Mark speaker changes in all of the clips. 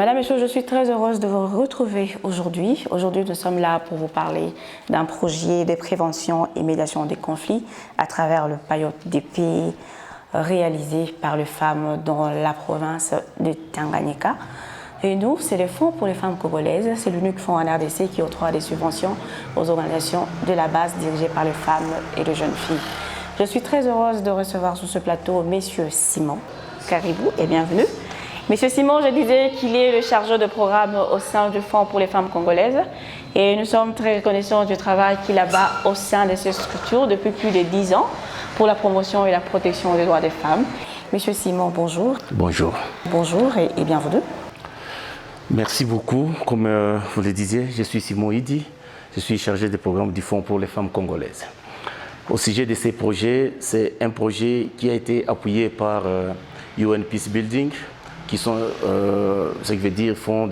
Speaker 1: Madame, Messieurs, je suis très heureuse de vous retrouver aujourd'hui. Aujourd'hui, nous sommes là pour vous parler d'un projet de prévention et médiation des conflits à travers le paillote d'épée réalisé par les femmes dans la province de Tanganyika. Et nous, c'est le Fonds pour les femmes congolaises. C'est l'unique fonds en RDC qui octroie des subventions aux organisations de la base dirigées par les femmes et les jeunes filles. Je suis très heureuse de recevoir sur ce plateau Monsieur Simon. Caribou et bienvenue. Monsieur Simon, je disais qu'il est le chargeur de programme au sein du Fonds pour les femmes congolaises et nous sommes très reconnaissants du travail qu'il abat au sein de ces structures depuis plus de 10 ans pour la promotion et la protection des droits des femmes. Monsieur Simon, bonjour.
Speaker 2: Bonjour.
Speaker 1: Bonjour et bienvenue.
Speaker 2: Merci beaucoup. Comme vous le disiez, je suis Simon Idi. Je suis chargé de programme du Fonds pour les femmes congolaises. Au sujet de ces projets, c'est un projet qui a été appuyé par UN Peace Building, qui sont, ce qui veut dire Fonds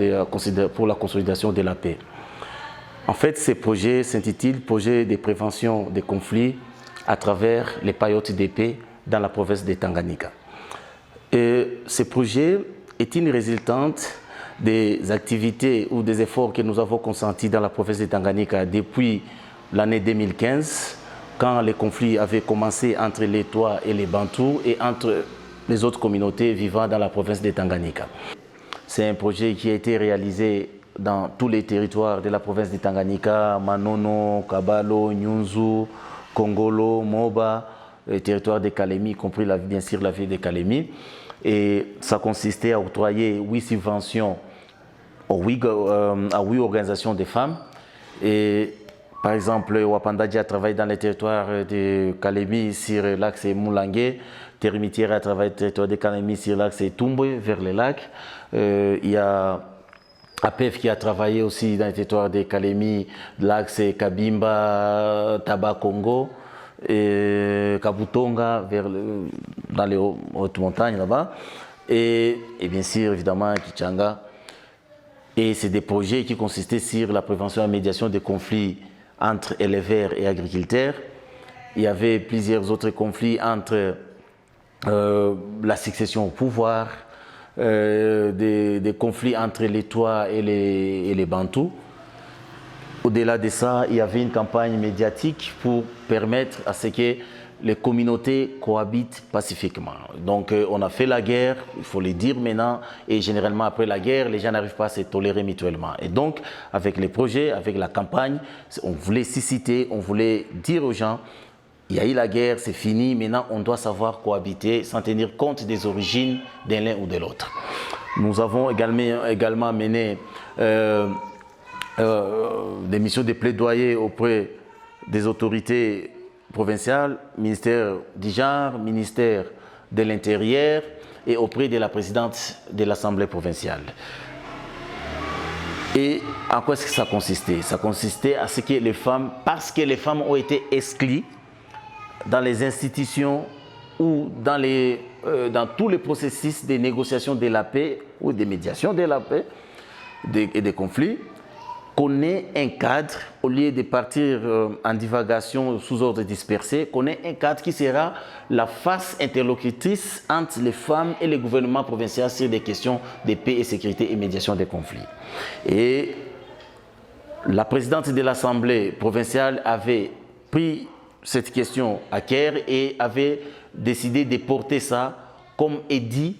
Speaker 2: pour la consolidation de la paix. En fait, ces projets s'intitulent Projet de prévention des conflits à travers les paillotes d'épée dans la province de Tanganyika. Et ce projet est une résultante des activités ou des efforts que nous avons consentis dans la province de Tanganyika depuis l'année 2015, quand les conflits avaient commencé entre les Tois et les Bantous et entre les autres communautés vivant dans la province de Tanganyika. C'est un projet qui a été réalisé dans tous les territoires de la province de Tanganyika, Manono, Kabalo, Nyunzu, Kongolo, Moba, les territoires de Kalemi, y compris bien sûr la ville de Kalemi. Et ça consistait à octroyer 8 subventions à 8 organisations de femmes. Et par exemple, Wapandadji a travaillé dans les territoires de Kalemi sur l'axe Moulangé. Terimitière a travaillé dans le territoire de Kalemi sur l'axe Tumbwe vers les lacs. Il y a APEF qui a travaillé aussi dans le territoire de Kalemi, l'axe Kabimba, Taba Congo, et Kabutonga dans les hautes montagnes là-bas. Et bien sûr, évidemment, Kichanga. Et c'est des projets qui consistaient sur la prévention et la médiation des conflits entre éleveurs et agriculteurs. Il y avait plusieurs autres conflits entre la succession au pouvoir, des conflits entre les Tois et les Bantous. Au-delà de ça, il y avait une campagne médiatique pour permettre à ce que les communautés cohabitent pacifiquement. Donc on a fait la guerre, il faut le dire maintenant, et généralement après la guerre, les gens n'arrivent pas à se tolérer mutuellement. Et donc avec les projets, avec la campagne, on voulait susciter, on voulait dire aux gens, il y a eu la guerre, c'est fini, maintenant on doit savoir cohabiter sans tenir compte des origines de l'un ou de l'autre. Nous avons également mené des missions de plaidoyer auprès des autorités provinciales, ministère du genre, ministère de l'Intérieur et auprès de la présidente de l'Assemblée provinciale. Et en quoi est-ce que ça consistait? Ça consistait à ce que les femmes, parce que les femmes ont été exclues dans les institutions ou dans tous les processus de négociation de la paix ou de médiation de la paix et des conflits, qu'on ait un cadre, au lieu de partir en divagation sous ordre dispersé, qu'on ait un cadre qui sera la face interlocutrice entre les femmes et les gouvernements provinciaux sur des questions de paix et sécurité et médiation des conflits. Et la présidente de l'Assemblée provinciale avait pris cette question à cœur et avait décidé de porter ça comme édit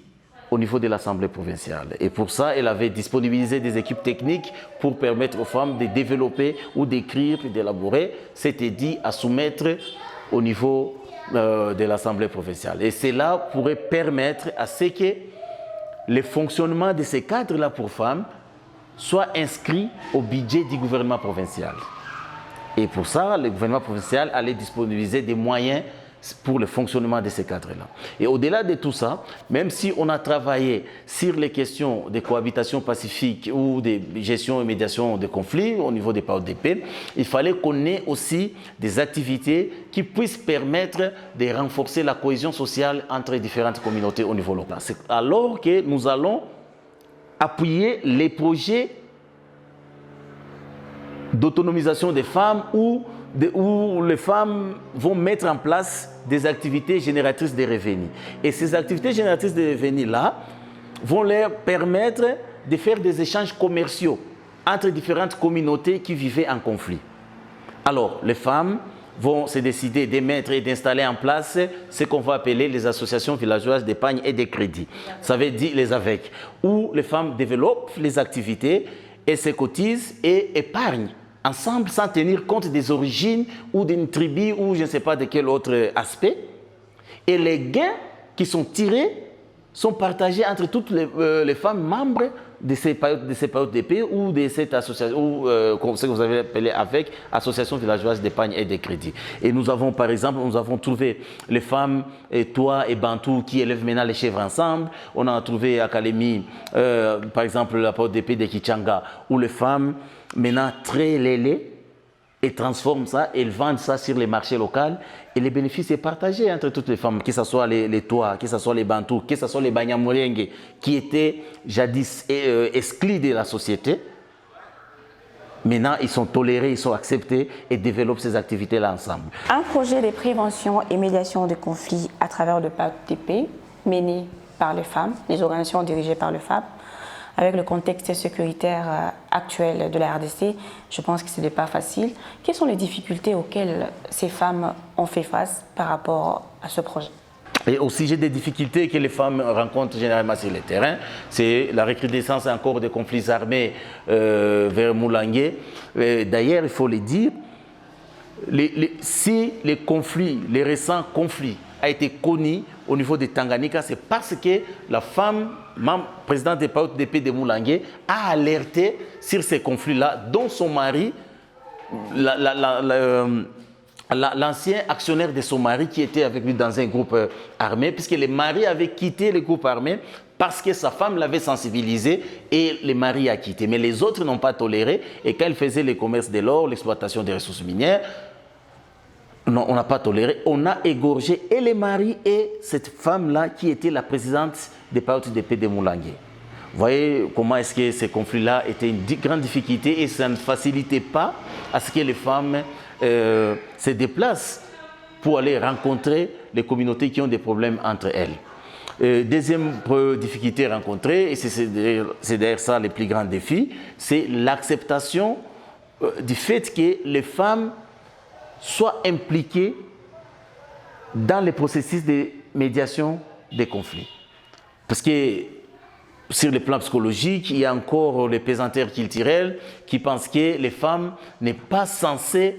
Speaker 2: au niveau de l'Assemblée provinciale. Et pour ça, elle avait disponibilisé des équipes techniques pour permettre aux femmes de développer ou d'écrire et d'élaborer cet édit à soumettre au niveau de l'Assemblée provinciale. Et cela pourrait permettre à ce que le fonctionnement de ces cadres-là pour femmes soit inscrit au budget du gouvernement provincial. Et pour ça, le gouvernement provincial allait disponibiliser des moyens pour le fonctionnement de ces cadres-là. Et au-delà de tout ça, même si on a travaillé sur les questions de cohabitation pacifique ou de gestion et médiation des conflits au niveau des paillotes d'épée, il fallait qu'on ait aussi des activités qui puissent permettre de renforcer la cohésion sociale entre les différentes communautés au niveau local. C'est alors que nous allons appuyer les projets d'autonomisation des femmes où les femmes vont mettre en place des activités génératrices de revenus. Et ces activités génératrices de revenus-là vont leur permettre de faire des échanges commerciaux entre différentes communautés qui vivaient en conflit. Alors, les femmes vont se décider d'émettre et d'installer en place ce qu'on va appeler les associations villageoises d'épargne et de crédit. Ça veut dire les AVEC, où les femmes développent les activités et se cotisent et épargnent ensemble sans tenir compte des origines ou d'une tribu ou je ne sais pas de quel autre aspect. Et les gains qui sont tirés sont partagés entre toutes les femmes membres de ces périodes d'épée ou de cette association, ou ce que vous avez appelé avec Association villageoise d'épargne et de crédit. Et nous avons par exemple, nous avons trouvé les femmes Toa et Bantou qui élèvent maintenant les chèvres ensemble. On a trouvé à Kalemi, par exemple, la période d'épée de Kichanga, où les femmes maintenant traient les laits et transforment ça et vendent ça sur les marchés locaux. Et les bénéfices sont partagés entre toutes les femmes, que ce soit les Toa, que ce soit les Bantous, que ce soit les Banyamulenge, qui étaient jadis exclus de la société. Maintenant, ils sont tolérés, ils sont acceptés et développent ces activités-là ensemble.
Speaker 1: Un projet de prévention et médiation de conflits à travers le PAOTP mené par les femmes, les organisations dirigées par les femmes, avec le contexte sécuritaire actuel de la RDC, je pense que ce n'est pas facile. Quelles sont les difficultés auxquelles ces femmes ont fait face par rapport à ce projet?
Speaker 2: Et au sujet des difficultés que les femmes rencontrent généralement sur le terrain, c'est la recrudescence encore des conflits armés vers Moulangué. D'ailleurs, il faut le dire, si les conflits, les récents conflits a été connu au niveau de Tanganyika, c'est parce que la femme, présidente des PAOTP de Moulangué, a alerté sur ces conflits-là, dont son mari, l'ancien actionnaire de son mari qui était avec lui dans un groupe armé, puisque le mari avait quitté le groupe armé parce que sa femme l'avait sensibilisé et le mari a quitté. Mais les autres n'ont pas toléré et quand elle faisait le commerce de l'or, l'exploitation des ressources minières, non, on n'a pas toléré, on a égorgé et les maris et cette femme-là qui était la présidente des PAOTP de Moulangué. Vous voyez comment est-ce que ces conflits-là étaient une grande difficulté et ça ne facilitait pas à ce que les femmes se déplacent pour aller rencontrer les communautés qui ont des problèmes entre elles. Deuxième difficulté rencontrée, et c'est d'ailleurs ça le plus grand défi, c'est l'acceptation du fait que les femmes soient impliquées dans les processus de médiation des conflits. Parce que sur le plan psychologique, il y a encore les pesanteurs culturels qui pensent que les femmes n'est pas censées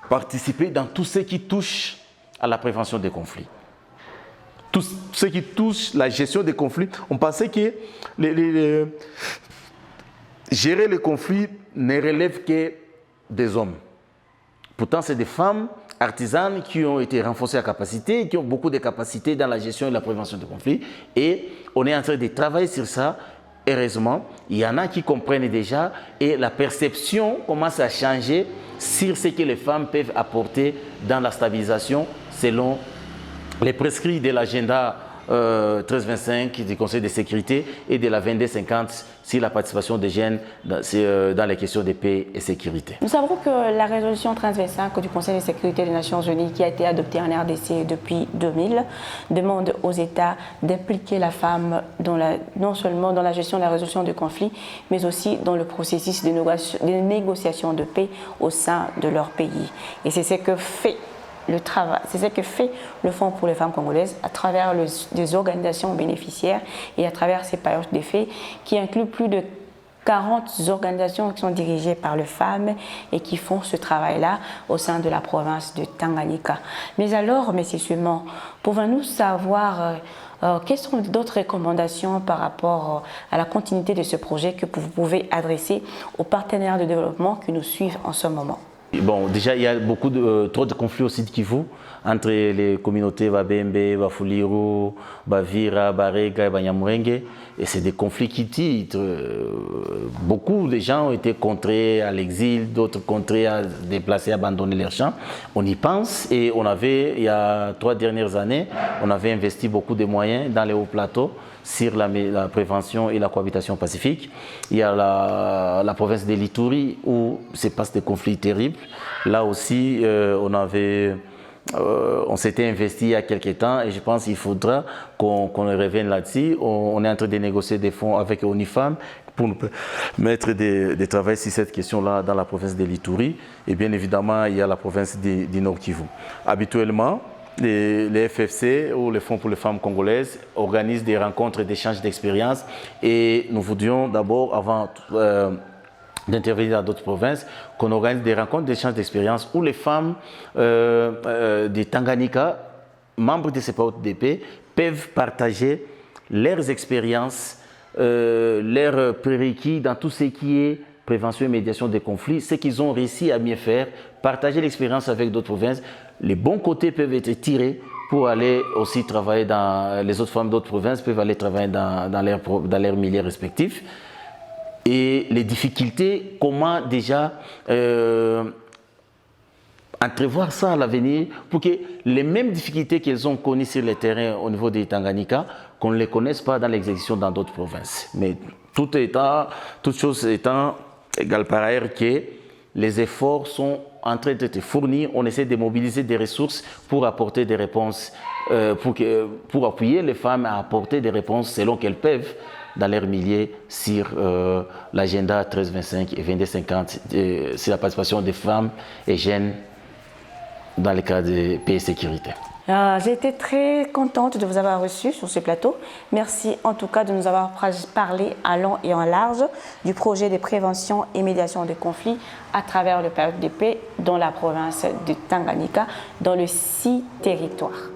Speaker 2: participer dans tout ce qui touche à la prévention des conflits. Tout ce qui touche la gestion des conflits, on pensait que gérer les conflits ne relève que des hommes. Pourtant, c'est des femmes artisanes qui ont été renforcées à capacité, qui ont beaucoup de capacités dans la gestion et la prévention des conflits. Et on est en train de travailler sur ça. Heureusement, il y en a qui comprennent déjà et la perception commence à changer sur ce que les femmes peuvent apporter dans la stabilisation selon les prescrits de l'agenda 1325 du Conseil de sécurité et de la 2250 sur la participation des jeunes dans les questions de paix et sécurité.
Speaker 1: Nous savons que la résolution 1325 du Conseil de sécurité des Nations Unies, qui a été adoptée en RDC depuis 2000, demande aux États d'impliquer la femme non seulement dans la gestion de la résolution du conflit, mais aussi dans le processus de négociation de paix au sein de leur pays. Et c'est ce que fait le travail, c'est ce que fait le Fonds pour les femmes congolaises à travers des organisations bénéficiaires et à travers ces périodes d'effet qui incluent plus de 40 organisations qui sont dirigées par les femmes et qui font ce travail-là au sein de la province de Tanganyika. Mais alors, M. Suman, pouvons-nous savoir quelles sont d'autres recommandations par rapport à la continuité de ce projet que vous pouvez adresser aux partenaires de développement qui nous suivent en ce moment?
Speaker 2: Bon, déjà, il y a trop de conflits au Sud Kivu entre les communautés Babembe, Bafuliru, Bavira, Barega et Banyamulenge. Et c'est des conflits qui titrent. Beaucoup de gens ont été contraints à l'exil, d'autres contraints à se déplacer, à abandonner leurs champs. On y pense et il y a 3 dernières années, on avait investi beaucoup de moyens dans les hauts plateaux sur la prévention et la cohabitation pacifique. Il y a la province de l'Ituri où se passent des conflits terribles. Là aussi, on avait on s'était investi il y a quelques temps et je pense qu'il faudra qu'on revienne là-dessus. On est en train de négocier des fonds avec ONIFAM pour nous mettre de travailler sur cette question-là dans la province de l'Ituri. Et bien évidemment, il y a la province du Nord Kivu. Habituellement, les FFC ou les Fonds pour les femmes congolaises organisent des rencontres d'échange d'expériences et nous voudrions d'abord, avant d'intervenir dans d'autres provinces, qu'on organise des rencontres d'échange d'expériences où les femmes du Tanganyika, membres de ces PAOTDP, peuvent partager leurs expériences, leurs prérequis dans tout ce qui est prévention et médiation des conflits, ce qu'ils ont réussi à mieux faire, partager l'expérience avec d'autres provinces. Les bons côtés peuvent être tirés pour aller aussi travailler dans les autres femmes d'autres provinces, peuvent aller travailler dans leurs milieux respectifs. Et les difficultés, comment déjà entrevoir ça à l'avenir pour que les mêmes difficultés qu'elles ont connues sur le terrain au niveau des Tanganyika, qu'on ne les connaisse pas dans l'exécution dans d'autres provinces. Mais toute chose étant égale par ailleurs que les efforts sont en train d'être fournis, on essaie de mobiliser des ressources pour apporter des réponses, pour appuyer les femmes à apporter des réponses selon qu'elles peuvent dans leur milieu sur l'agenda 1325 et 2250 sur la participation des femmes et jeunes dans le cadre de paix et sécurité.
Speaker 1: J'ai été très contente de vous avoir reçu sur ce plateau. Merci en tout cas de nous avoir parlé à long et en large du projet de prévention et médiation des conflits à travers le PAOTDP dans la province de Tanganyika, dans le 6 territoires.